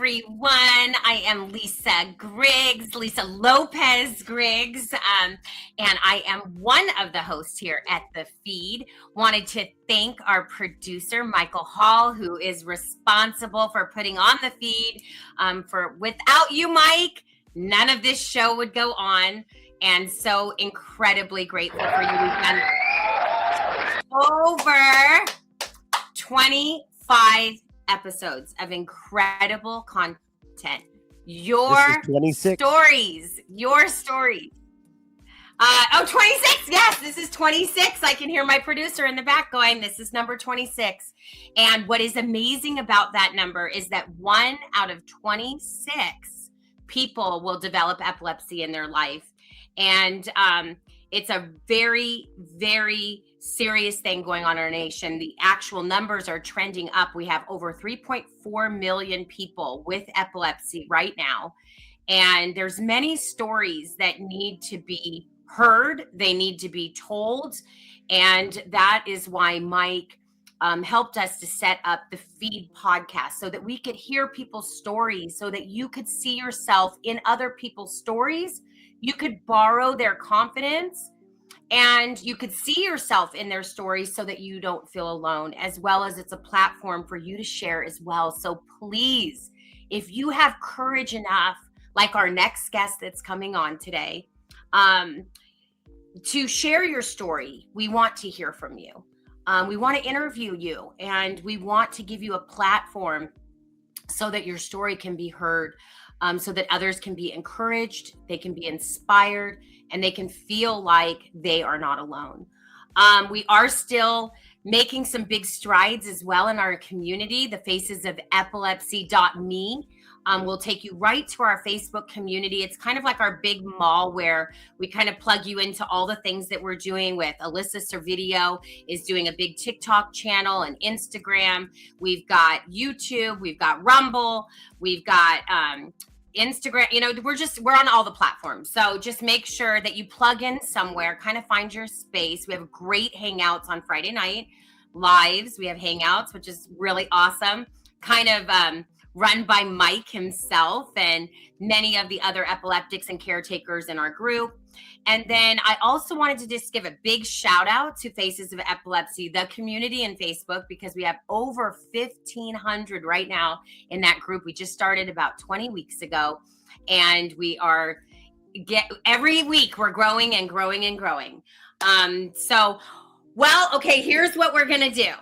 everyone. I am Lisa Griggs, Lisa Lopez Griggs, and I am one of the hosts here at the F.E.E.D. Wanted to thank our producer, Michael Hall, who is responsible for putting on the feed. Without you, Mike, none of this show would go on, and so incredibly grateful for you. We've done over 25 episodes of incredible content. Your stories. 26. Yes, this is 26. I can hear my producer in the back going, this is number 26. And what is amazing about that number is that 1 out of 26 people will develop epilepsy in their life. And it's a very, very serious thing going on in our nation. The actual numbers are trending up. We have over 3.4 million people with epilepsy right now. And there's many stories that need to be heard. They need to be told. And that is why Mike helped us to set up the F.E.E.D podcast so that we could hear people's stories, so that you could see yourself in other people's stories. You could borrow their confidence and you could see yourself in their stories so that you don't feel alone, as well as it's a platform for you to share as well. So please, if you have courage enough, like our next guest that's coming on today, to share your story, we want to hear from you. We want to interview you, and we want to give you a platform so that your story can be heard. So that others can be encouraged, they can be inspired, and they can feel like they are not alone. We are still making some big strides as well in our community. The Faces of Epilepsy.me will take you right to our Facebook community. It's kind of like our big mall where we kind of plug you into all the things that we're doing with. Alyssa Servideo is doing a big TikTok channel and Instagram. We've got YouTube, we've got Rumble, we've got Instagram. We're on all the platforms. So just make sure that you plug in somewhere, kind of find your space. We have great hangouts on Friday night lives. We have hangouts, which is really awesome. Kind of run by Mike himself and many of the other epileptics and caretakers in our group. And then I also wanted to just give a big shout out to Faces of Epilepsy, the community in Facebook, because we have over 1,500 right now in that group. We just started about 20 weeks ago, and we are every week we're growing and growing and growing. Okay, here's what we're going to do.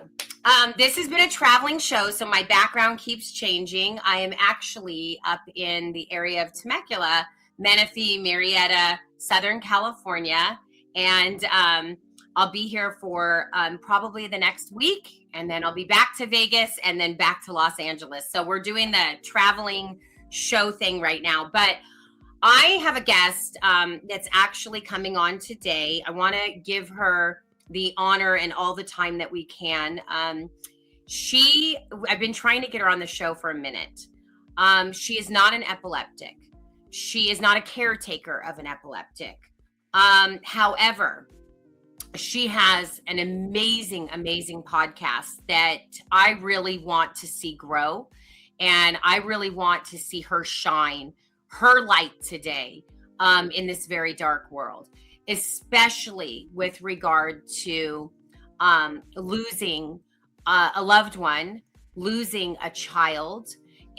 This has been a traveling show, so my background keeps changing. I am actually up in the area of Temecula, Menifee, Marietta, Southern California, and I'll be here for probably the next week, and then I'll be back to Vegas and then back to Los Angeles. So we're doing the traveling show thing right now, but I have a guest that's actually coming on today. I want to give her the honor and all the time that we can. I've been trying to get her on the show for a minute. She is not an epileptic. She is not a caretaker of an epileptic. However, she has an amazing, amazing podcast that I really want to see grow. And I really want to see her shine her light today in this very dark world, especially with regard to losing a loved one, losing a child.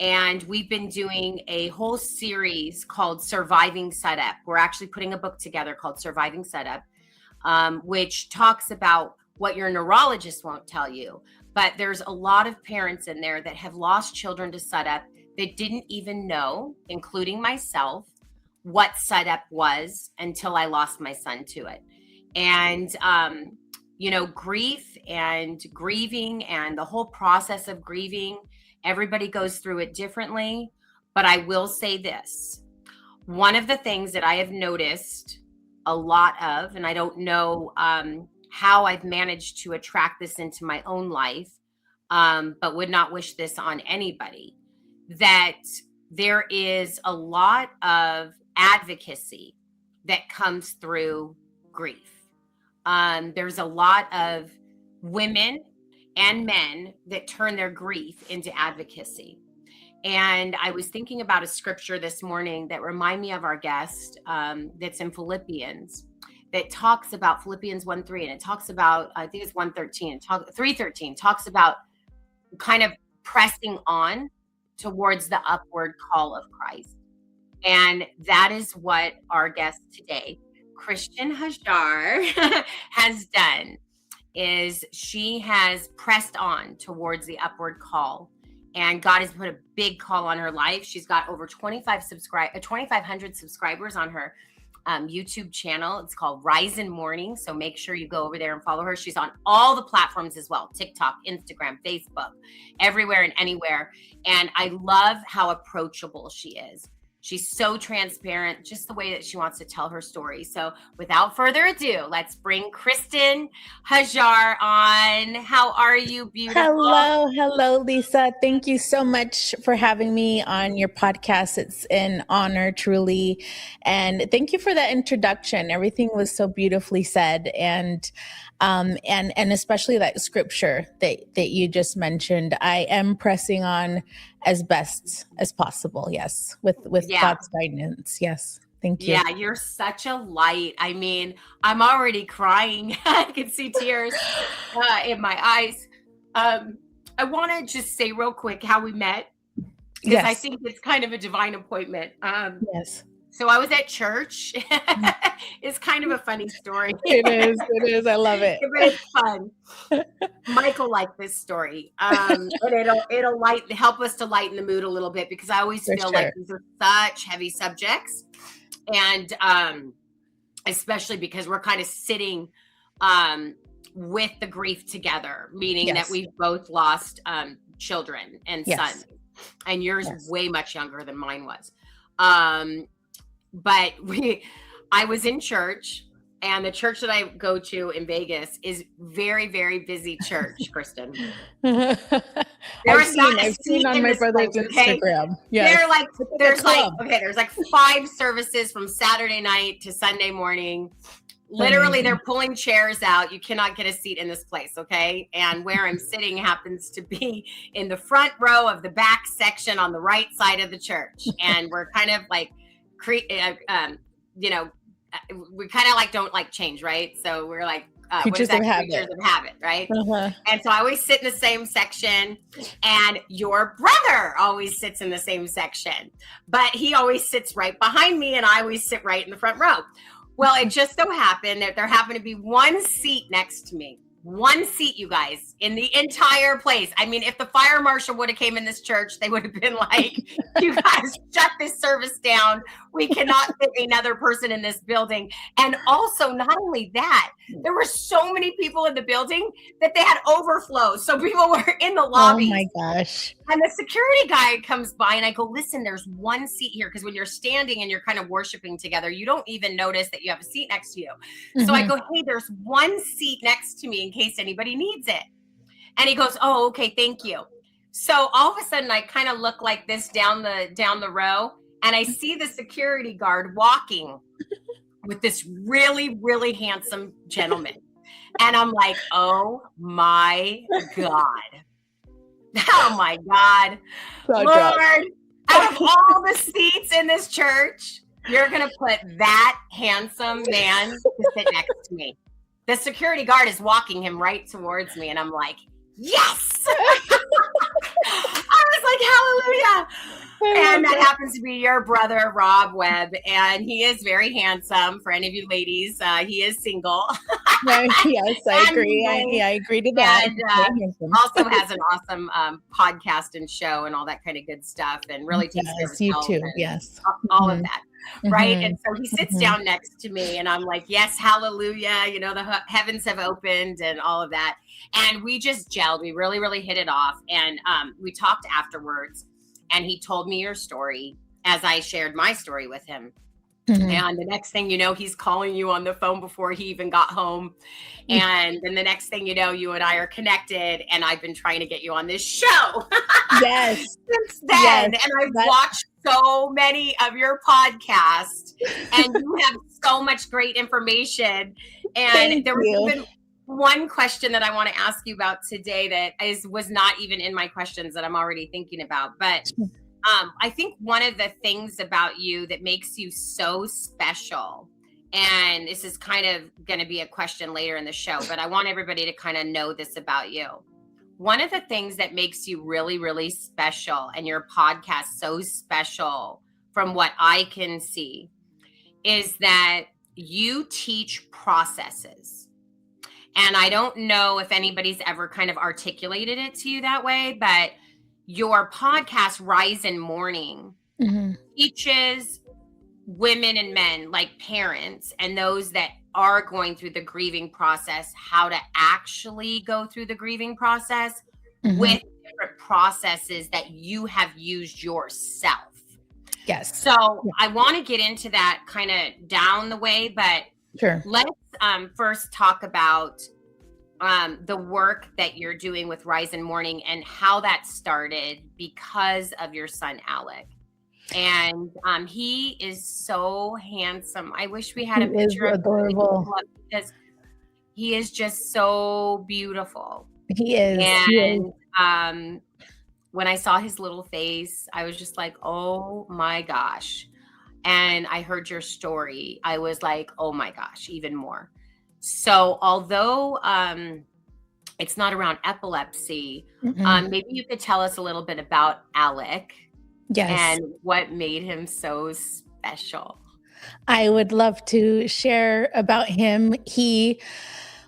And we've been doing a whole series called Surviving SUDEP. We're actually putting a book together called Surviving SUDEP, which talks about what your neurologist won't tell you. But there's a lot of parents in there that have lost children to SUDEP that didn't even know, including myself, what SUDEP was until I lost my son to it. And, grief and grieving and the whole process of grieving, everybody goes through it differently. But I will say this. One of the things that I have noticed a lot of, and I don't know how I've managed to attract this into my own life, but would not wish this on anybody, that there is a lot of advocacy that comes through grief. There's a lot of women and men that turn their grief into advocacy. And I was thinking about a scripture this morning that remind me of our guest, that's in Philippians, that talks about Philippians 1:3, and it talks about, I think it's 1:13, 3:13, talks about kind of pressing on towards the upward call of Christ. And that is what our guest today, Kristen Hajjar, has done, is she has pressed on towards the upward call. And God has put a big call on her life. She's got over 2,500 subscribers on her YouTube channel. It's called Rise in Mourning. So make sure you go over there and follow her. She's on all the platforms as well: TikTok, Instagram, Facebook, everywhere and anywhere. And I love how approachable she is. She's so transparent, just the way that she wants to tell her story. So without further ado, let's bring Kristen Hajjar on. How are you, beautiful? Hello, Lisa. Thank you so much for having me on your podcast. It's an honor, truly. And thank you for that introduction. Everything was so beautifully said. And especially that scripture that you just mentioned. I am pressing on as best as possible. Yes. With God's guidance. Yes. Thank you. Yeah, you're such a light. I mean, I'm already crying. I can see tears in my eyes. I want to just say real quick how we met, because I think it's kind of a divine appointment. Yes. So I was at church. It's kind of a funny story. It is. I love it. But it's fun. Michael liked this story. And it'll help us to lighten the mood a little bit, because I always feel like these are such heavy subjects. And especially because we're kind of sitting with the grief together, meaning that we've both lost children and sons. And yours way much younger than mine was. But I was in church, and the church that I go to in Vegas is very, very busy church, Kristen. I've seen on my brother's Instagram. Yes. There's like 5 services from Saturday night to Sunday morning. Literally, they're pulling chairs out. You cannot get a seat in this place, okay? And where I'm sitting happens to be in the front row of the back section on the right side of the church. And we're kind of like, we kind of like don't like change, right? So we're like creatures of habit, right? And so I always sit in the same section, and your brother always sits in the same section, but he always sits right behind me, and I always sit right in the front row. Well, it just so happened that there happened to be one seat next to me. One seat, you guys, in the entire place. I mean, if the fire marshal would have came in this church, they would have been like, you guys shut this service down. We cannot fit another person in this building. And also, not only that, there were so many people in the building that they had overflow. So people were in the lobby. Oh my gosh. And the security guy comes by, and I go, listen, there's one seat here. Because when you're standing and you're kind of worshiping together, you don't even notice that you have a seat next to you. So I go, hey, there's one seat next to me in case anybody needs it. And he goes, oh, okay, thank you. So all of a sudden, I kind of look like this down the row, and I see the security guard walking with this really, really handsome gentleman. And I'm like, oh my God. Oh my God. Lord, out of all the seats in this church, you're going to put that handsome man to sit next to me. The security guard is walking him right towards me, and I'm like, yes! I was like, hallelujah. And that happens to be your brother, Rob Webb, and he is very handsome. For any of you ladies, he is single. Yes, I agree. I agree to that. And also has an awesome podcast and show and all that kind of good stuff, and really takes care of himself. You too. Yes. All of that. Right. And so he sits down next to me, and I'm like, yes, hallelujah. You know, the heavens have opened and all of that. And we just gelled. We really, really hit it off. And we talked afterwards, and he told me your story as I shared my story with him. And the next thing you know, he's calling you on the phone before he even got home. And then the next thing you know, you and I are connected, and I've been trying to get you on this show. Yes. Since then. Yes. And I've watched so many of your podcasts, and you have so much great information. And there was even one question that I want to ask you about today that was not even in my questions that I'm already thinking about. But I think one of the things about you that makes you so special, and this is kind of going to be a question later in the show, but I want everybody to kind of know this about you. One of the things that makes you really, really special and your podcast so special from what I can see is that you teach processes. And I don't know if anybody's ever kind of articulated it to you that way, but your podcast, Rise in Mourning, teaches women and men, like parents and those that are going through the grieving process, how to actually go through the grieving process with different processes that you have used yourself. Yes. So I want to get into that kind of down the way, but let's first talk about the work that you're doing with Rise in Mourning and how that started because of your son, Alec. And he is so handsome. I wish we had a picture of him. Adorable. Because he is just so beautiful. He is. And when I saw his little face, I was just like, oh my gosh. And I heard your story. I was like, oh my gosh, even more. So although it's not around epilepsy, maybe you could tell us a little bit about Alec. Yes. And what made him so special. I would love to share about him. He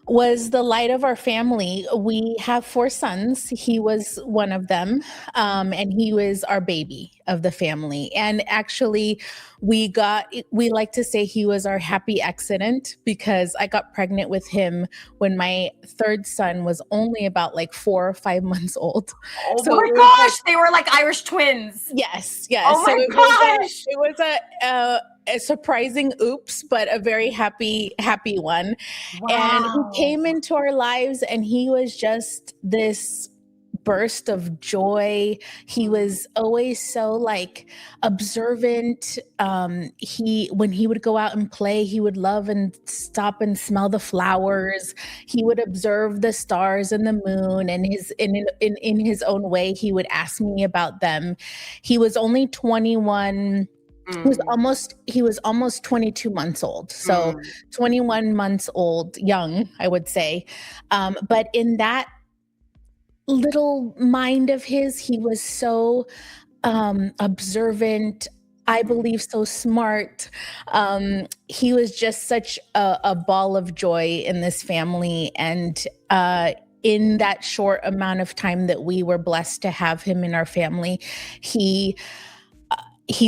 was the light of our family. We have 4 sons. He was one of them. And he was our baby of the family. And actually, we like to say he was our happy accident because I got pregnant with him when my 3rd son was only about like 4 or 5 months old. Oh so my gosh, they were like Irish twins. Yes. Oh my gosh. It was a surprising oops, but a very happy one. Wow. And he came into our lives and he was just this burst of joy. He was always so like observant. When he would go out and play, he would love and stop and smell the flowers. He would observe the stars and the moon, and in his own way, he would ask me about them. He was only 21. He was almost 22 months old. So 21 months old, young, I would say. But in that little mind of his, he was so observant, I believe so smart. He was just such a ball of joy in this family. And in that short amount of time that we were blessed to have him in our family, he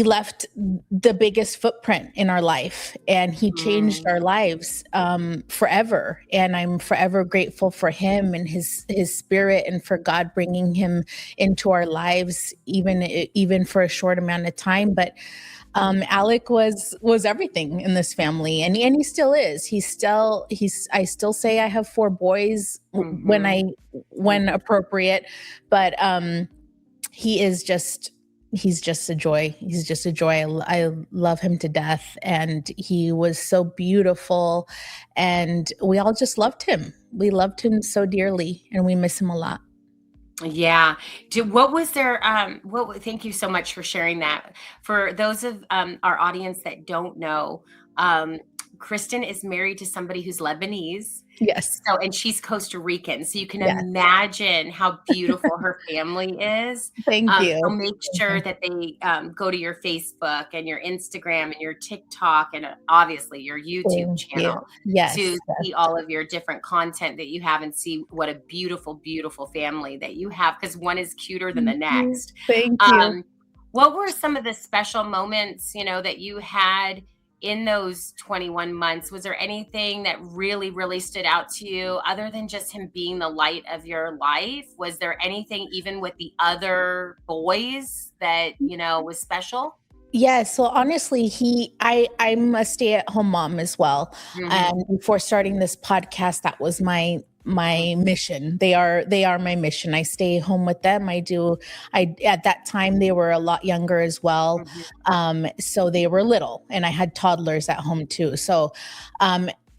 left the biggest footprint in our life, and he changed our lives forever. And I'm forever grateful for him and his spirit, and for God bringing him into our lives, even for a short amount of time. But Alec was everything in this family, and he still is. I still say I have 4 boys when appropriate, but he's just a joy. He's just a joy. I love him to death. And he was so beautiful. And we all just loved him. We loved him so dearly, and we miss him a lot. Yeah. What was there? Thank you so much for sharing that. For those of our audience that don't know, Kristen is married to somebody who's Lebanese. Yes. So, and she's Costa Rican. So you can imagine how beautiful her family is. Thank you. So make sure that they go to your Facebook and your Instagram and your TikTok and obviously your YouTube channel to see all of your different content that you have and see what a beautiful, beautiful family that you have, because one is cuter than the next. Thank you. What were some of the special moments, that you had in those 21 months? Was there anything that really, really stood out to you other than just him being the light of your life? Was there anything even with the other boys that, was special? Yeah. So honestly, I'm a stay-at-home mom as well. And before starting this podcast, that was my mission. They are my mission. I stay home with them. At that time they were a lot younger as well. So they were little, and I had toddlers at home too. So,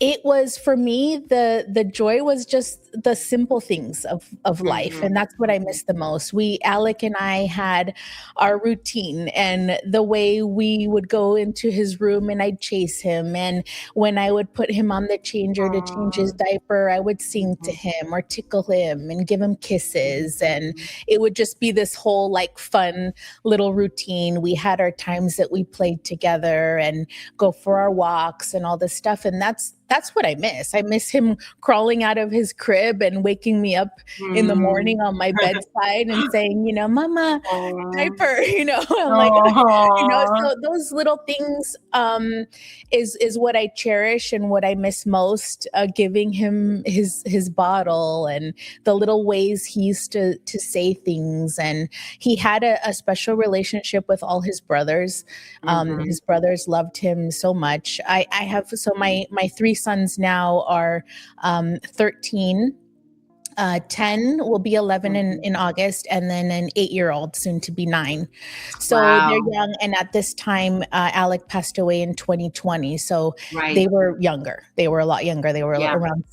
It was, for me, the joy was just the simple things of life, and Mhm. that's what I miss the most. Alec and I had our routine, and the way we would go into his room and I'd chase him, and when I would put him on the changer to change his Aw. diaper, I would sing to Mhm. him or tickle him and give him kisses, and Mhm. it would just be this whole like fun little routine. We had our times that we played together and go for our walks and all this stuff, and that's what I miss. I miss him crawling out of his crib and waking me up in the Mm. morning on my bedside and saying, Mama, Aw. diaper, I'm like, Aw. so those little things is what I cherish and what I miss most. Giving him his bottle and the little ways he used to say things, and he had a special relationship with all his brothers. Mhm. His brothers loved him so much. I have, so my three sons now are 13, 10 will be 11 Mhm. in August, and then an 8-year-old soon to be 9. So they're Wow. young. And at this time, Alec passed away in 2020. So they Right. were younger. They were a lot younger. They were Yeah. around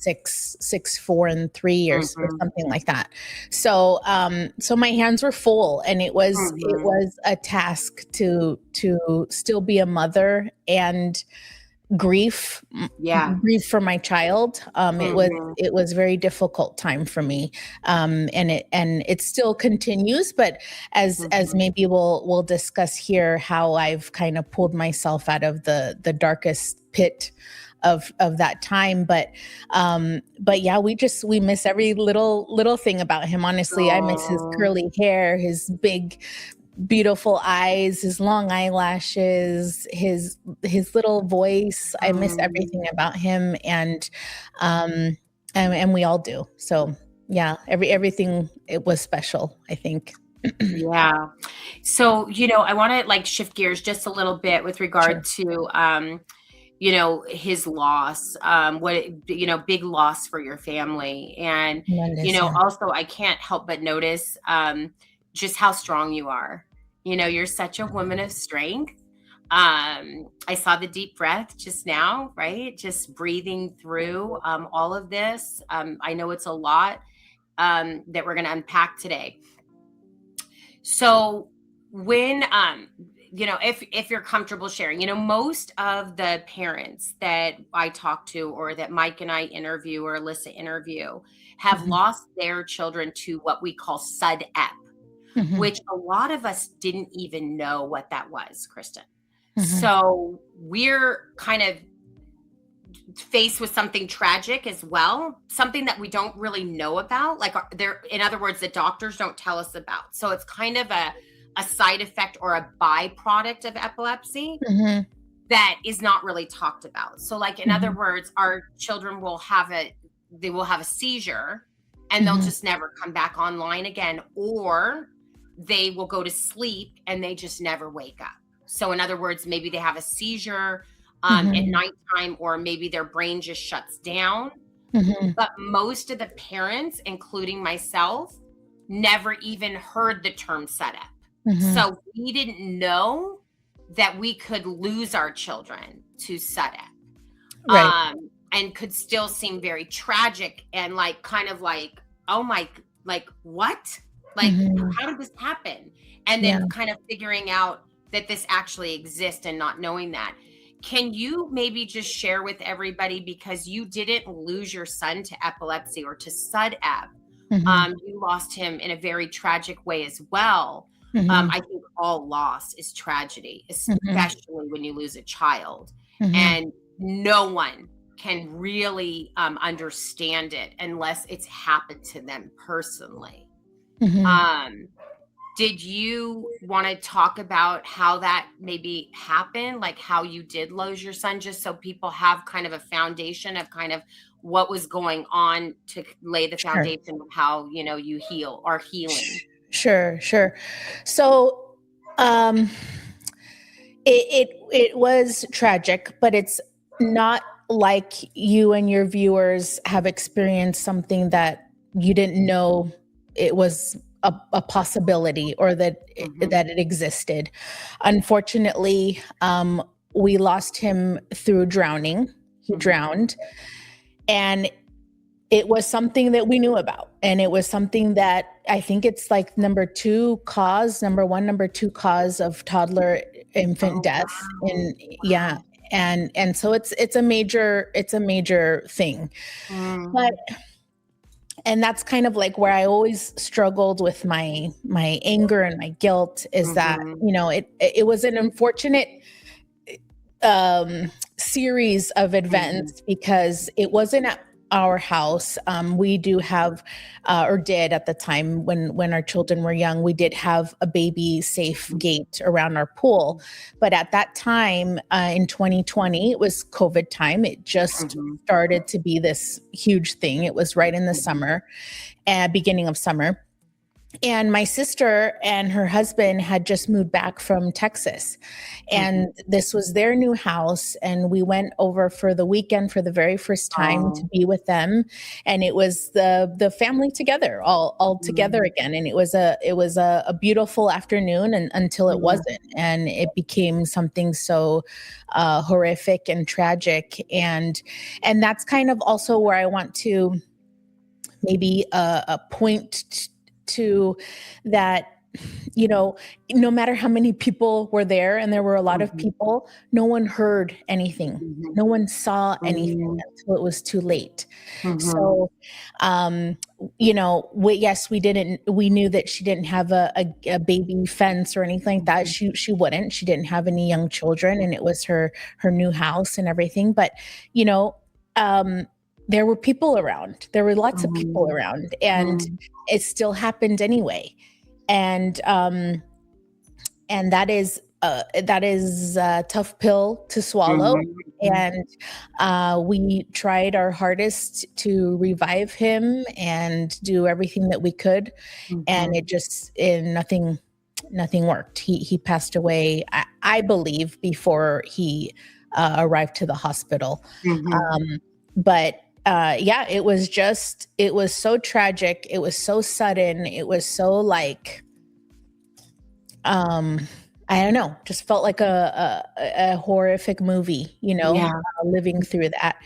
4 and 3 or Mhm. something like that. So, so my hands were full, and it Mhm. was a task to still be a mother and grief Yeah. grief for my child. Mhm. It was very difficult time for me, and it still continues, but as Mhm. maybe we'll discuss here, how I've kind of pulled myself out of the darkest pit of that time. But yeah, we miss every little thing about him. Honestly, I miss his Aw. curly hair, his big beautiful eyes, his long eyelashes, his little voice. I miss everything Mm. about him, um and we all do. So yeah, everything, it was special, I think. Yeah. So, I want to like shift gears just a little bit with regard Sure. to his loss, big loss for your family. And, Tremendous, yeah. also I can't help but notice just how strong you are. You're such a woman of strength. I saw the deep breath just now, right? Just breathing through all of this. I know it's a lot that we're going to unpack today. So when if you're comfortable sharing, most of the parents that I talk to, or that Mike and I interview, or Alyssa interview, have Mhm, lost their children to what we call SUDEP, mhm, which a lot of us didn't even know what that was, Kristen. mhm, So we're kind of faced with something tragic as well, something that we don't really know about, like there, in other words, the doctors don't tell us about. So it's kind of a side effect or a byproduct of epilepsy mhm, that is not really talked about. So, like, in other mhm, words, our children will have a seizure, and they'll mhm, just never come back online again, or they will go to sleep and they just never wake up. So, in other words, maybe they have a seizure at mhm, nighttime, or maybe their brain just shuts down. mhm. But most of the parents, including myself, never even heard the term setup. Mhm. So we didn't know that we could lose our children to setup, Right. and could still seem very tragic, and like kind of like, oh my, like what? Like, Mhm. how did this happen? And Yeah. then kind of figuring out that this actually exists and not knowing that. Can you maybe just share with everybody, because you didn't lose your son to epilepsy or to SUDEP, Mhm, you lost him in a very tragic way as well. mhm, I think all loss is tragedy, mhm, especially when you lose a child. mhm, And no one can really understand it unless it's happened to them personally. mhm. Um, did you want to talk about how that maybe happened, like how you did lose your son, just so people have kind of a foundation of kind of what was going on, to lay the Sure. foundation of how, you heal or healing? Sure, sure. So, um, it was tragic, but it's not like you and your viewers have experienced something that you didn't know it was a possibility, or Mhm. that it existed. Unfortunately, we lost him through drowning. he drowned. And it was something that we knew about. And it was something that I think it's like number two cause of toddler infant death. Wow. And yeah. And so it's a major thing. But and that's kind of like where I always struggled with my anger and my guilt is that, you know, it was an unfortunate series of events because it wasn't at our house. We do have, or did at the time when our children were young, we did have a baby safe gate around our pool. But at that time, in 2020, it was COVID time. It just started to be this huge thing. It was right in the summer, beginning of summer. And my sister and her husband had just moved back from Texas, and this was their new house. And we went over for the weekend for the very first time to be with them. And it was the family together, all together again. And it was a beautiful afternoon until it wasn't. And it became something so horrific and tragic. And that's kind of also where I want to maybe point to that, you know, no matter how many people were there, and there were a lot of people, no one heard anything. No one saw anything until it was too late. So, you know, we knew that she didn't have a baby fence or anything like that. She wouldn't, she didn't have any young children, and it was her new house and everything. But, you know, there were people around. There were lots of people around, and it still happened anyway. And that is a tough pill to swallow. And we tried our hardest to revive him and do everything that we could, and it just nothing worked. He passed away, I believe, before he arrived to the hospital. But yeah, it was so tragic. It was so sudden. It was so like, I don't know, just felt like a horrific movie, you know, living through that.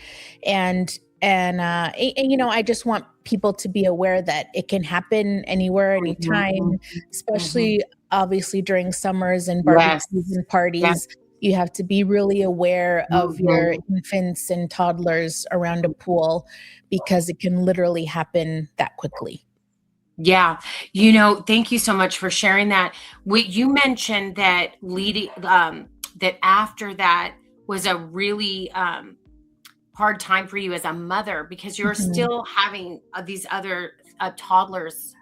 And you know, I just want people to be aware that it can happen anywhere, anytime, especially obviously during summers and barbecues and parties. You have to be really aware of your infants and toddlers around a pool, because it can literally happen that quickly. Yeah. You know, thank you so much for sharing that. You mentioned that that after that was a really hard time for you as a mother, because you're still having these other toddlers,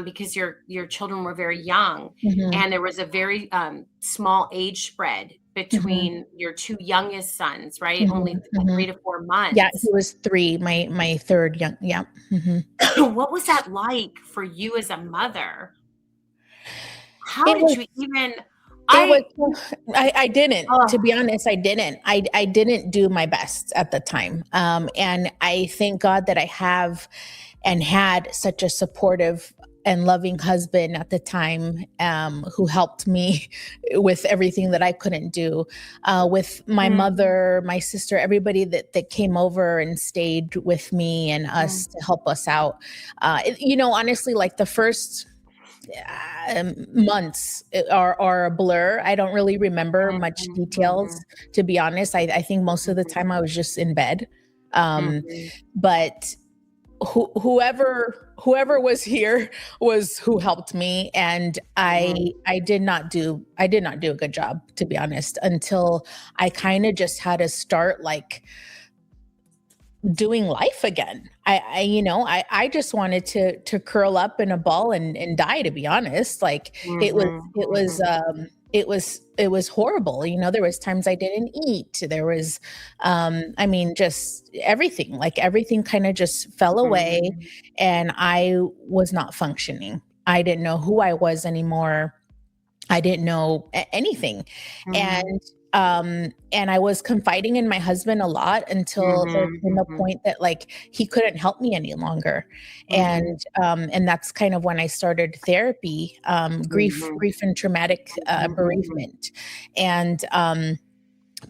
because your children were very young, and there was a very small age spread between your two youngest sons, right? Only 3 to 4 months. Yeah, he was 3, my third young. Yeah. What was that like for you as a mother? How did you even? I didn't, to be honest, I didn't do my best at the time. And I thank God that I have and had such a supportive and loving husband at the time, who helped me with everything that I couldn't do, with my mother, my sister, everybody that came over and stayed with me and us to help us out. You know, honestly, like the first months are a blur. I don't really remember much details, to be honest. I think most of the time I was just in bed. But whoever was here was who helped me, and I did not do a good job, to be honest, until I kind of just had to start like doing life again. I just wanted to curl up in a ball and die, to be honest. Like it was horrible. You know, there was times I didn't eat. There was, I mean, just everything kind of just fell away, and I was not functioning. I didn't know who I was anymore. I didn't know anything. And I was confiding in my husband a lot until there came a point that like he couldn't help me any longer. And that's kind of when I started therapy, grief and traumatic bereavement. And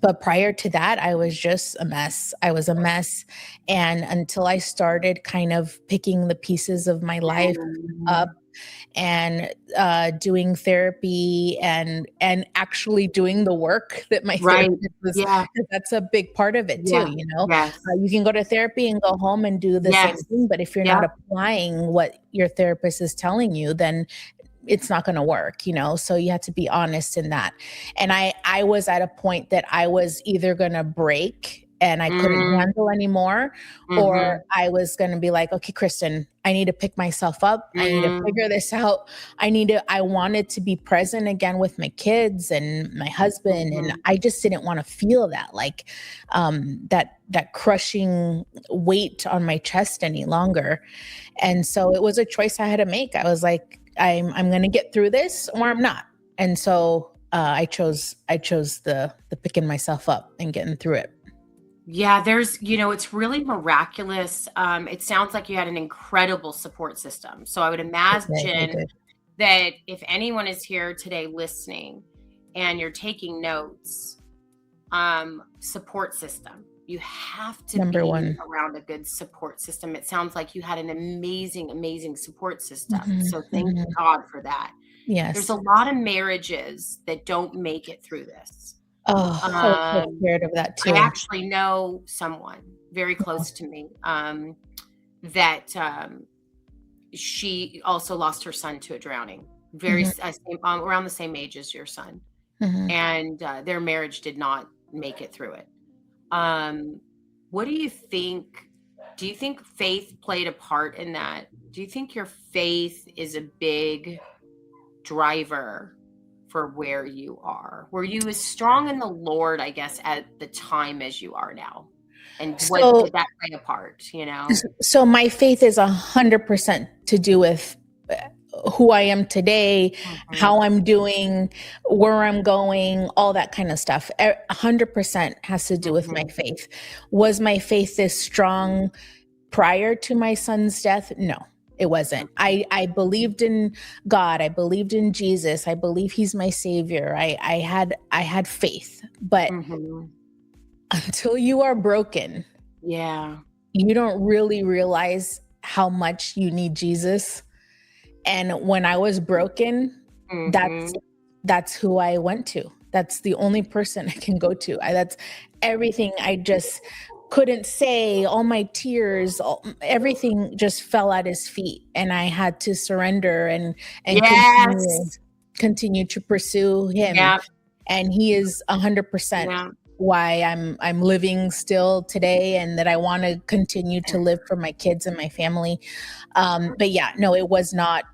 But prior to that, I was just a mess. I was a mess. And until I started kind of picking the pieces of my life up and doing therapy and actually doing the work that my Right. therapist was, Yeah. 'cause that's a big part of it too, Yeah. you know. Yes. You can go to therapy and go home and do the same Yes. thing, but if you're Yeah. not applying what your therapist is telling you, then it's not going to work, you know. So you have to be honest in that. And I was at a point that I was either going to break and I couldn't handle anymore, or I was going to be like, okay, Kristen, I need to pick myself up. I need to figure this out. I wanted to be present again with my kids and my husband. And I just didn't want to feel that, like, that crushing weight on my chest any longer. And so it was a choice I had to make. I was like, I'm going to get through this or I'm not. And so I chose the picking myself up and getting through it. Yeah, it's really miraculous. It sounds like you had an incredible support system. So I would I imagine did. that if anyone is here today listening and you're taking notes, support system. You have to Number be one. around a good support system. It sounds like you had an amazing, amazing support system. Mhm, So thank mhm. God for that. There's Yes. a lot of marriages that don't make it through this. Oh, I was so Um, scared of that I too. actually know someone very close to me that she also lost her son to a drowning, Mhm, around the same age as your son, mhm. and their marriage did not make it through it. Um, what do you think? Do you think faith played a part in that? Do you think your faith is a big driver for where you are? Were you as strong in the Lord, I guess, at the time as you are now? And what So did that play a part, you know? so my faith is 100% to do with who I am today, Mhm, how I'm doing, where I'm going, all that kind of stuff. 100% has to do with my mhm, faith. Was my faith this strong prior to my son's death? No, it wasn't. I believed in God. I believed in Jesus. I believe he's my savior. I had faith. But mhm. until you are broken, Yeah. you don't really realize how much you need Jesus. And when I was broken, that's Mhm. that's who I went to. That's the only person I can go to. That's everything I just couldn't say, all my tears, everything just fell at his feet and I had to surrender and Yes. continue to pursue him. Yeah, And he is 100% yeah. why I'm living still today and that I want to continue to live for my kids and my family. But yeah, no, it was not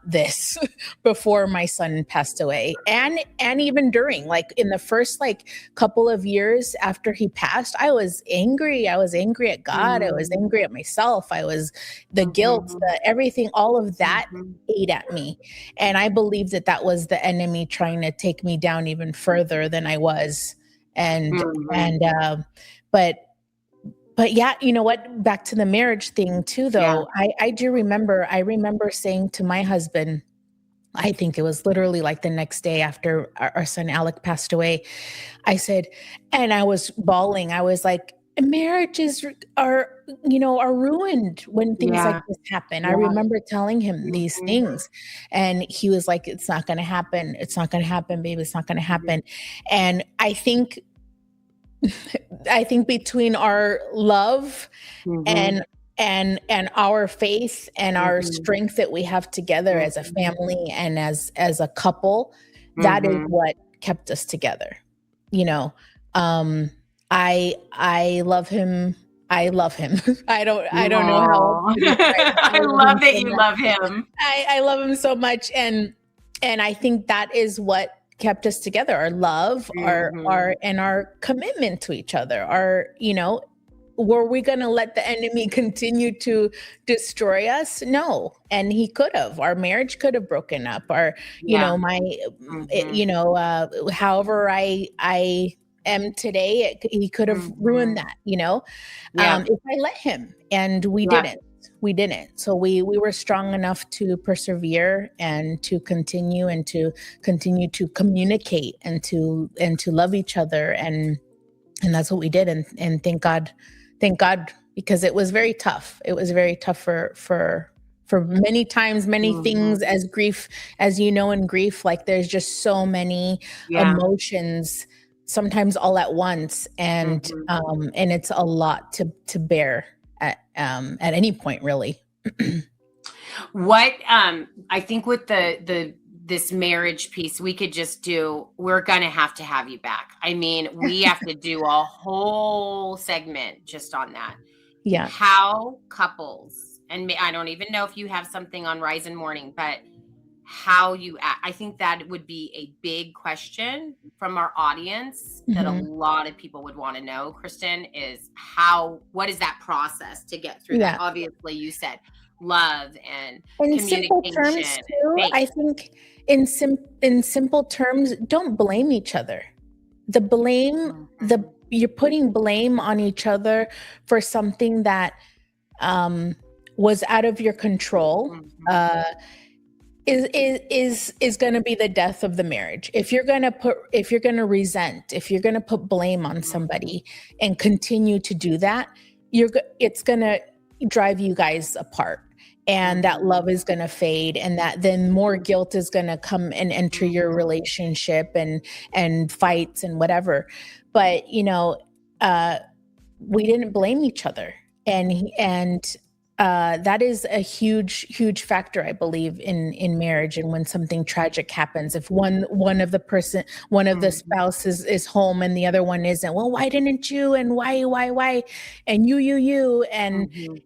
this before my son passed away. And even during, like, in the first like couple of years after he passed, I was angry. I was angry at God. I was Mm, angry at myself. I was the guilt, mhm, the everything, all of that mhm, ate at me. And I believe that that was the enemy trying to take me down even further than I was. And mhm. and but yeah, you know what? Back to the marriage thing too, Yeah. though. I remember saying to my husband, I think it was literally like the next day after our son Alec passed away. I said, and I was bawling. I was like, marriages are ruined when things like Yeah. this happen. I Yeah. remember telling him these Mhm, things, and he was like, it's not going to happen. It's not going to happen, babe. It's not going to mhm, happen. And I think between our love mhm, and and our faith and our mhm, strength that we have together as a mhm, family and as a couple, that is mhm. what kept us together. You know, um, I love him. I love him. I don't know how else Aw. to describe it. I I love love him that so you much. love him. I love him so much, and I think that is what kept us together. Our love, our Mhm. and our commitment to each other. Were we going to let the enemy continue to destroy us? No. And he could have. Our marriage could have broken up. Our, Yeah. my, Mhm, however I am today, he could have ruined mhm. that. Yeah. If I let him, and we Yeah. didn't. So we were strong enough to persevere and to continue to communicate and to love each other. And that's what we did. And thank God, because it was very tough. It was very tough for many times, many things, as grief, as you know, in grief, like there's just so many emotions, sometimes all at once. And it's a lot to bear at any point, really. What I think with this marriage piece, we could just we're gonna have to have you back. I mean, we have to do a whole segment just on that. Yeah. How couples, and I don't even know if you have something on Rise and Mourning, but how you act. I think that would be a big question from our audience that a lot of people would want to know, Kristen, is what is that process to get through that? Obviously, you said love and in communication. Simple terms too, I think in simple terms, don't blame each other. The blame, you're putting blame on each other for something that was out of your control. Is going to be the death of the marriage. If you're going to resent, if you're going to put blame on somebody and continue to do that, it's going to drive you guys apart, and that love is going to fade, and that then more guilt is going to come and enter your relationship, and fights and whatever. But we didn't blame each other, and that is a huge factor, I believe, in marriage. And when something tragic happens, if one of the spouses is home and the other one isn't, well, why didn't you? And why? And you, and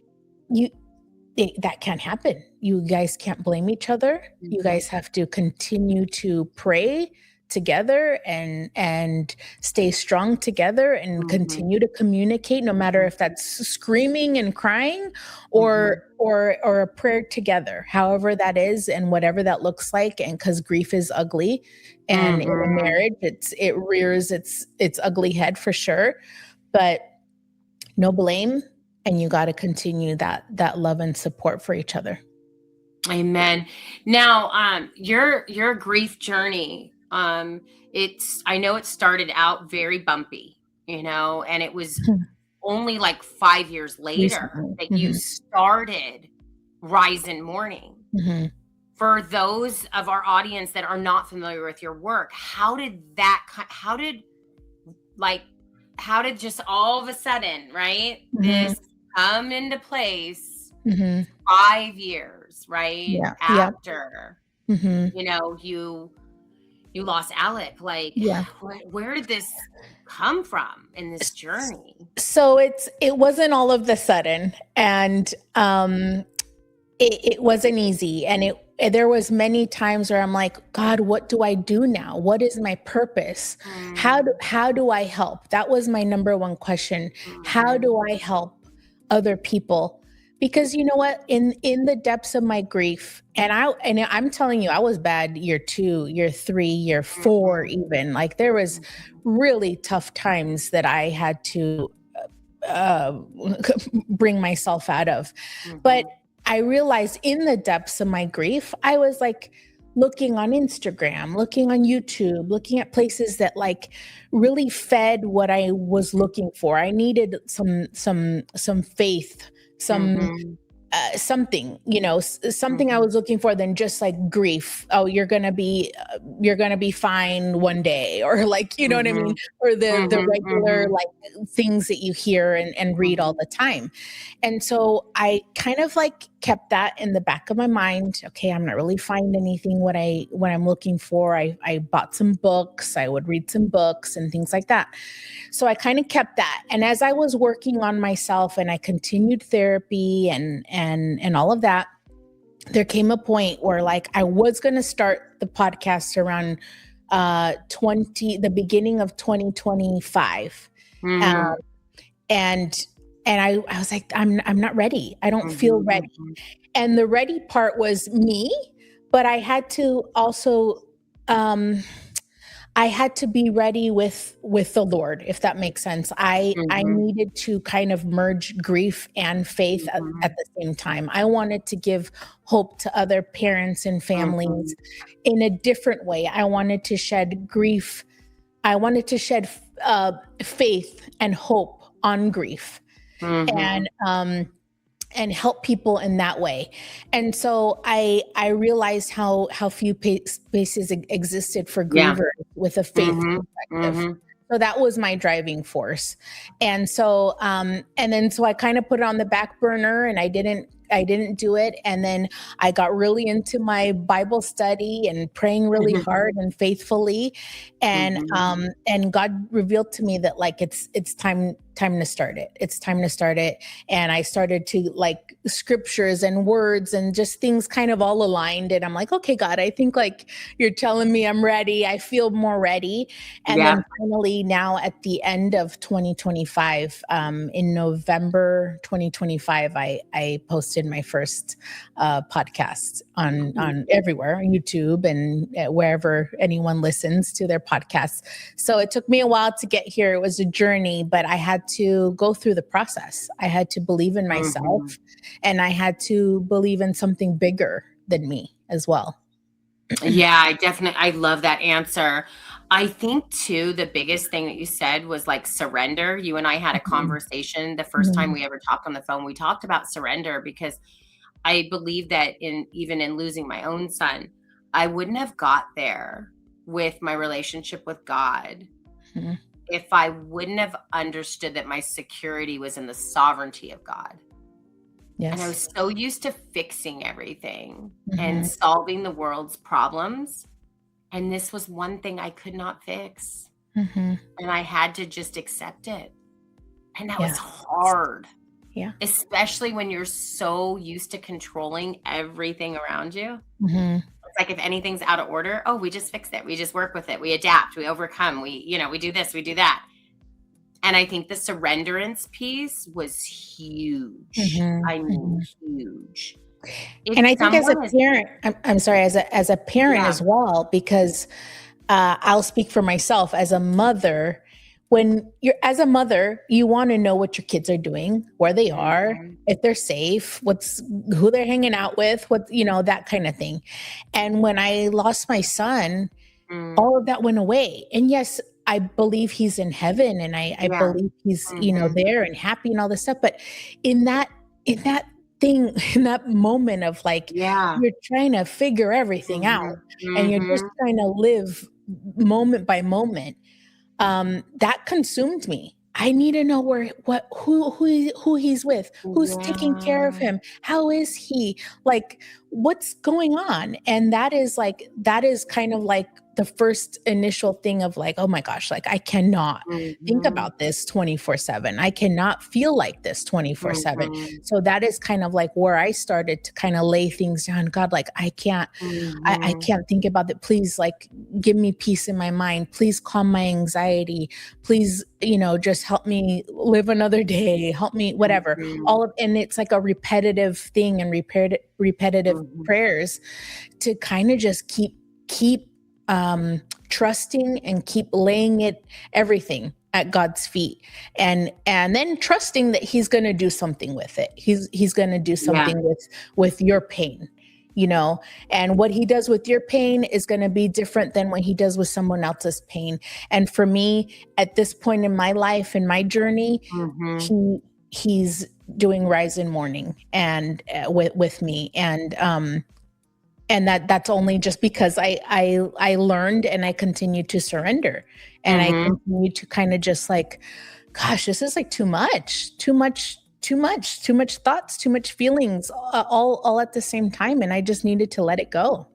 that can't happen. You guys can't blame each other. You guys have to continue to pray together and stay strong together and continue to communicate, no matter if that's screaming and crying or a prayer together, however that is, and whatever that looks like. And because grief is ugly, and in a marriage it rears its ugly head for sure, but no blame, and you got to continue that love and support for each other. Amen. Now, your grief journey, I know it started out very bumpy, and it was only like 5 years later that you started Rise and Mourning. For those of our audience that are not familiar with your work, how did just all of a sudden, right, this come into place 5 years, right, after, you lost Alec, where did this come from in this journey? So it wasn't all of the sudden, and it wasn't easy, and there was many times where I'm like, God, what do I do now? What is my purpose? How do I help? That was my number one question. How do I help other people? Because you know what, in the depths of my grief, and I'm telling you, I was bad year 2, year 3, year 4, even. Like, there was really tough times that I had to bring myself out of. But I realized in the depths of my grief, I was like looking on Instagram, looking on YouTube, looking at places that like really fed what I was looking for. I needed some faith, something, something I was looking for than just like grief. Oh, you're going to be fine one day, or like, you know what I mean? Or the regular like things that you hear and read all the time. And so I kind of like kept that in the back of my mind. Okay, I'm not really finding anything what I'm looking for. I bought some books. I would read some books and things like that. So I kind of kept that. And as I was working on myself and I continued therapy and all of that, there came a point where like I was going to start the podcast around the beginning of 2025. And I was like, I'm not ready. I don't feel ready. And the ready part was me, but I had to also I had to be ready with the Lord, if that makes sense. I Mm-hmm. needed to kind of merge grief and faith Mm-hmm. at the same time. I wanted to give hope to other parents and Mm-hmm. families in a different way. I wanted to shed grief. I wanted to shed faith and hope on grief, Mm-hmm. and help people in that way. And so I realized how few spaces existed for Yeah. grievers with a faith Mm-hmm. perspective. Mm-hmm. So that was my driving force. And so so I kind of put it on the back burner, and I didn't do it. And then I got really into my Bible study and praying really hard and faithfully. And God revealed to me that, like, it's time to start it. It's time to start it. And I started to, like, scriptures and words and just things kind of all aligned. And I'm like, okay, God, I think, like, you're telling me I'm ready. I feel more ready. And Yeah. then finally, now at the end of 2025, in November 2025, I posted my first podcast on everywhere, YouTube and wherever anyone listens to their podcasts. So it took me a while to get here. It was a journey, but I had to go through the process. I had to believe in myself, and I had to believe in something bigger than me as well. Yeah, I love that answer. I think too, the biggest thing that you said was like surrender. You and I had a conversation the first time we ever talked on the phone. We talked about surrender because I believe that even in losing my own son, I wouldn't have got there with my relationship with God Mhm. if I wouldn't have understood that my security was in the sovereignty of God. And I Yes. was so used to fixing everything and Mhm. solving the world's problems. And this was one thing I could not fix. Mhm. And I had to just accept it. And that was Yeah. hard, Yeah. especially when you're so used to controlling everything around you. Mhm. It's like if anything's out of order, oh, we just fix it. We just work with it. We adapt. We overcome. We do this, we do that. And I think the surrenderance piece was huge. Mhm. I mean, Mhm. huge. If And I think as a someone is, parent, I'm sorry, as a parent yeah, as well, because I'll speak for myself as a mother. When you're as a mother, you want to know what your kids are doing, where they are, mhm, if they're safe, who they're hanging out with, that kind of thing. And when I lost my son, mm, all of that went away. And yes, I believe he's in heaven, and I yeah, believe he's, mhm, there and happy and all this stuff. But in that thing, in that moment of, like, yeah, you're trying to figure everything out, mhm, and you're just mhm, trying to live moment by moment, that consumed me. I need to know who he's with, who's taking care of yeah, him, how is he, like, what's going on. And that is kind of like the first initial thing of, like, oh my gosh, like, I cannot think mhm, about this 24/7. I cannot feel like this 24/7. mhm, So that is kind of like where I started to kind of lay things down. God, like, I mhm, can't think about it. Please, like, give me peace in my mind. Please calm my anxiety. Please, just help me live another day. Help me, whatever. mhm, And it's like a repetitive thing, and repetitive mhm, prayers to kind of just keep trusting and keep laying everything at God's feet, and then trusting that He's going to do something with it. He's going to do yeah, something with your pain, and what He does with your pain is going to be different than what He does with someone else's pain. And for me, at this point in my life, in my journey, mhm, he's doing rise and mourning, and with me, and that's only just because I learned, and I continue to surrender, and I mhm. continue to kind of just, like, gosh, this is, like, too much thoughts, too much feelings, all at the same time, and I just needed to let it go.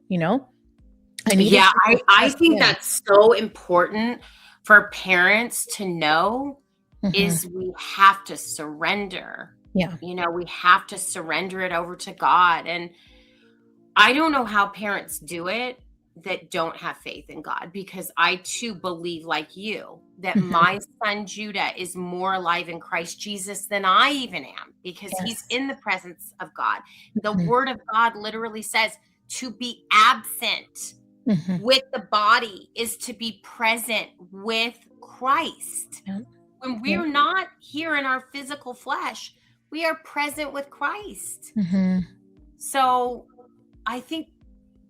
I needed Yeah, to I just I trust think Him. that's so important for parents to know Hmm. is we have to surrender. Yeah. We have to surrender it over to God. And I don't know how parents do it that don't have faith in God, because I too believe, like you, that Hmm. my son Judah is more alive in Christ Jesus than I even am, because he's Yes. in the presence of God. The Mhm. word of God literally says to be absent with the body is to be present with Christ. Yeah. When we're not here in our physical flesh, we are present with Christ. So I think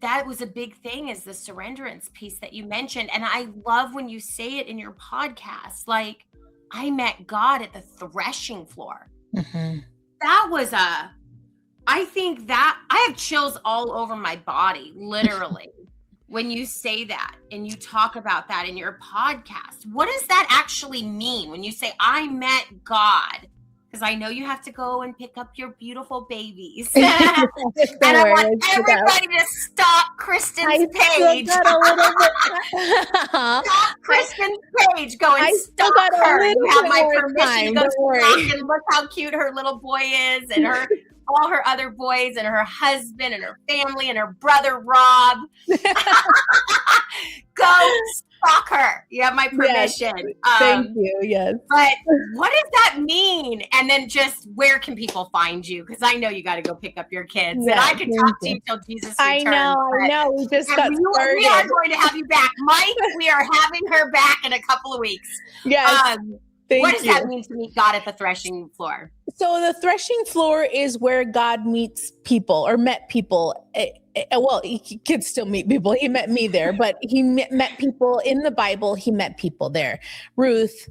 that was a big thing, is the surrenderance piece that you mentioned. And I love when you say it in your podcast, like, I met God at the threshing floor. That was I think that I have chills all over my body, literally, when you say that and you talk about that in your podcast. What does that actually mean when you say, I met God? Because I know you have to go and pick up your beautiful babies. And I want everybody to stalk Kristen's page. Stalk Kristen's page. Go and stalk her. You have my permission to go stalk, and look how cute her little boy is, and all her other boys, and her husband, and her family, and her brother Rob. Go stalk her. You have my permission. Yes. Thank you. Yes. But what does that mean? And then just, where can people find you? Because I know you got to go pick up your kids. And I could talk to you till Jesus returns. I know. We just got started. We are going to have you back. Mike, we are having her back in a couple of weeks. Yes. What does that mean to meet God at the threshing floor? So the threshing floor is where God meets people, or met people. Well, he could still meet people. He met me there, but he met people in the Bible. He met people there. Ruth,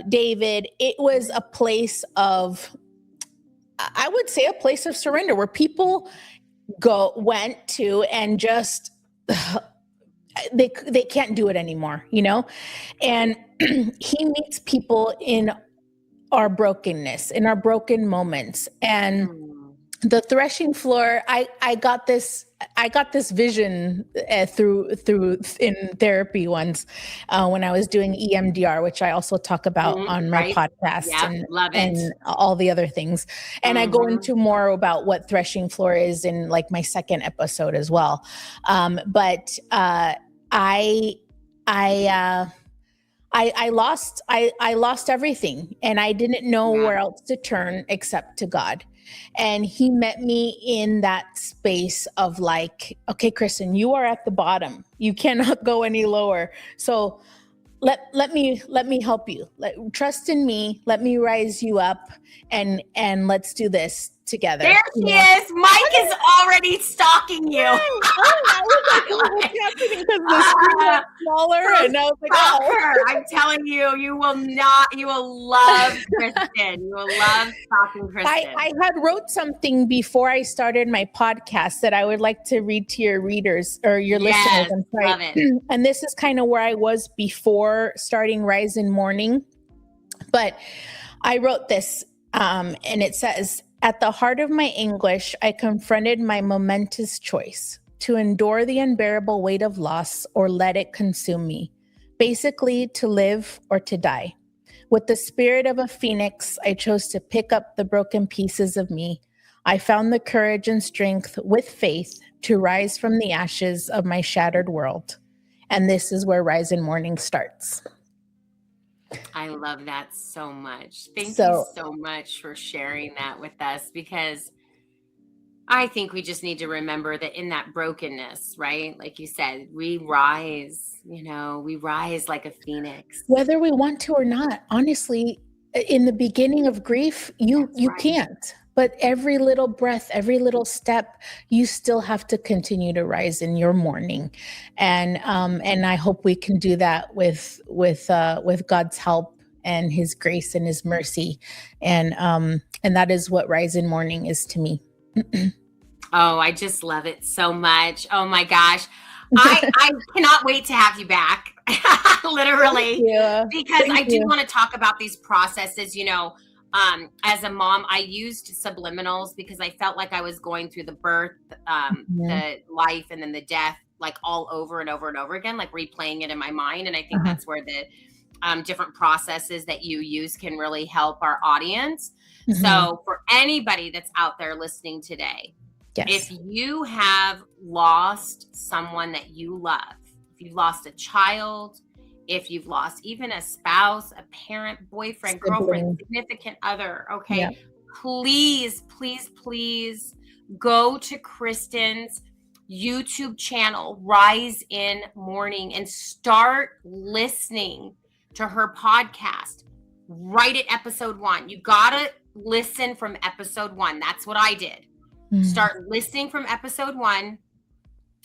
David. It was a place of, I would say, a place of surrender, where people went to and just they can't do it anymore, and he meets people in our brokenness, in our broken moments. And the threshing floor, I got this vision through in therapy once, when I was doing EMDR, which I also talk about on my podcast, and all the other things. And I go into more about what threshing floor is in like my second episode as well. But I lost everything, and I didn't know where else to turn except to God. And he met me in that space of like, okay, Kristen, you are at the bottom. You cannot go any lower. So let me help you. Trust in me. Let me rise you up, and let's do this together. There she is. Mike is already stalking you. I was like, what's happening? Because the screen got smaller, and I was like, her. I'm telling you, you will love Kristen. You will love stalking Kristen. I had wrote something before I started my podcast that I would like to read to your readers, or your listeners. I'm sorry. Love it. And this is kind of where I was before starting Rise in Mourning. But I wrote this, and it says, at the heart of my anguish, I confronted my momentous choice to endure the unbearable weight of loss or let it consume me. Basically, to live or to die. With the spirit of a phoenix, I chose to pick up the broken pieces of me. I found the courage and strength with faith to rise from the ashes of my shattered world. And this is where Rise in Mourning starts. I love that so much. Thank you so much for sharing that with us, because I think we just need to remember that in that brokenness, right? Like you said, we rise, we rise like a phoenix. Whether we want to or not, honestly, in the beginning of grief, you can't. But every little breath, every little step, you still have to continue to rise in your mourning, and I hope we can do that with God's help and His grace and His mercy, and that is what Rise in Mourning is to me. Oh, I just love it so much. Oh my gosh, I cannot wait to have you back, literally, because I do want to talk about these processes. As a mom, I used subliminals because I felt like I was going through the birth, the life, and then the death, like all over and over and over again, like replaying it in my mind. And I think that's where the different processes that you use can really help our audience. So for anybody that's out there listening today, if you have lost someone that you love, if you've lost a child, if you've lost even a spouse, a parent, boyfriend, girlfriend, significant other, please, please, please go to Kristen's YouTube channel, Rise in Mourning, and start listening to her podcast right at episode 1. You gotta listen from episode 1. That's what I did. Start listening from episode 1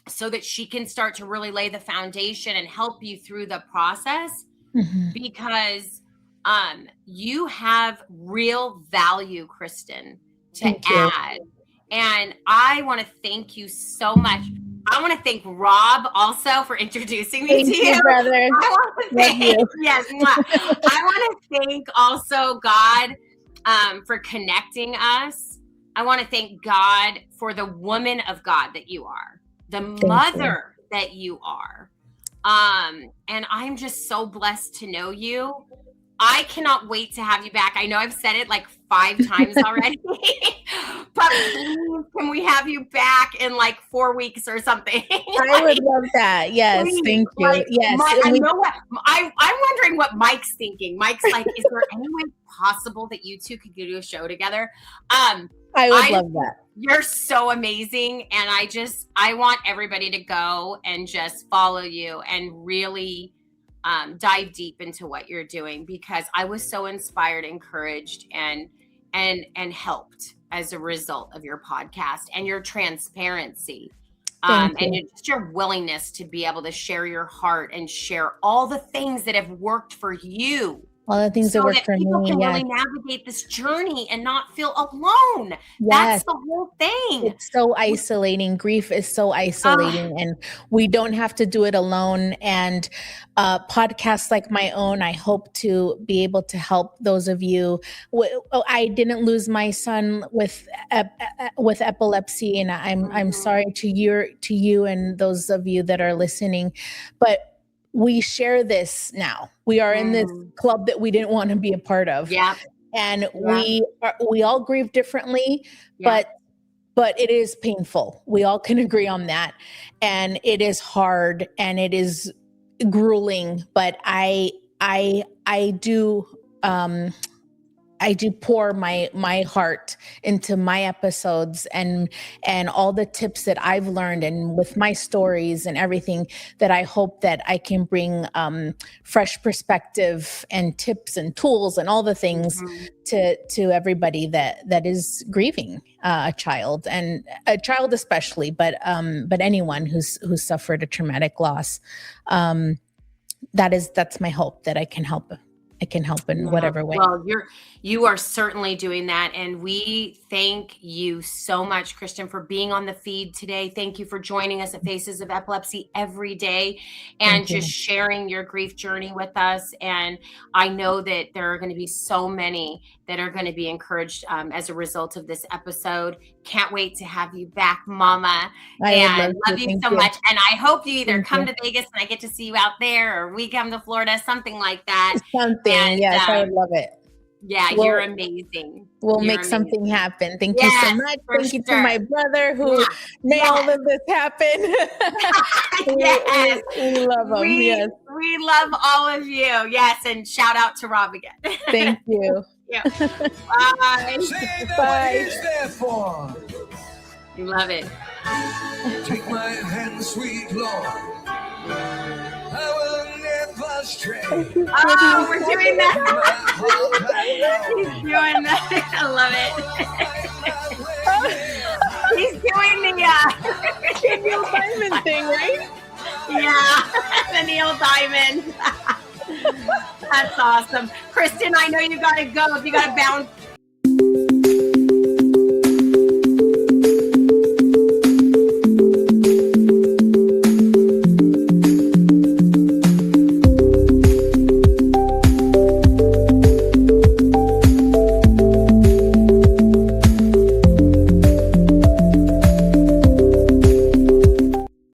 so that she can start to really lay the foundation and help you through the process, because you have real value, Kristen, to add. And I want to thank you so much. I want to thank Rob also for introducing me to you. Brother. I want to thank, yes, I want to thank also God for connecting us. I want to thank God for the woman of God that you are, the mother that you are. And I'm just so blessed to know you. I cannot wait to have you back. I know I've said it like 5 times already, but please, can we have you back in like 4 weeks or something? I would love that. Yes, please, thank you. Like, yes, I know what I'm wondering what Mike's thinking. Mike's like, is there any way possible that you two could do a show together? I would love that. You're so amazing, and I want everybody to go and just follow you and really dive deep into what you're doing, because I was so inspired, encouraged, and helped as a result of your podcast and your transparency, and just your willingness to be able to share your heart and share all the things that have worked for you. All the things that work for me. People can really navigate this journey and not feel alone. That's the whole thing. It's so isolating. Grief is so isolating, and we don't have to do it alone. And podcasts like my own, I hope to be able to help those of you. I didn't lose my son with epilepsy, and I'm sorry to you and those of you that are listening, but we share this now. We are in this club that we didn't want to be a part of. Yeah. And we all grieve differently, but it is painful. We all can agree on that. And it is hard and it is grueling, but I do pour my heart into my episodes and all the tips that I've learned, and with my stories and everything, that I hope that I can bring fresh perspective and tips and tools and all the things to everybody that is grieving a child, and a child especially, but anyone who's suffered a traumatic loss. That's my hope, that I can help in whatever way. Well, you are certainly doing that. And we thank you so much, Kristen, for being on the feed today. Thank you for joining us at Faces of Epilepsy every day and just sharing your grief journey with us. And I know that there are going to be so many that are going to be encouraged as a result of this episode. Can't wait to have you back, Mama. I love you so much. And I hope you either come to Vegas and I get to see you out there, or we come to Florida, something like that. Yes, I would love it. Yeah, you're amazing. We'll make something happen. Thank you so much. Thank you to my brother who made all of this happen. We love him. We love all of you. Yes, and shout out to Rob again. Thank you. Bye. Bye. You love it. Take my hand, sweet Lord. I will never stray. Oh, we're doing that. He's doing that. I love it. He's doing the Neil Diamond thing, right? Yeah, the Neil Diamond. That's awesome. Kristen, I know you got to go. If you got to bounce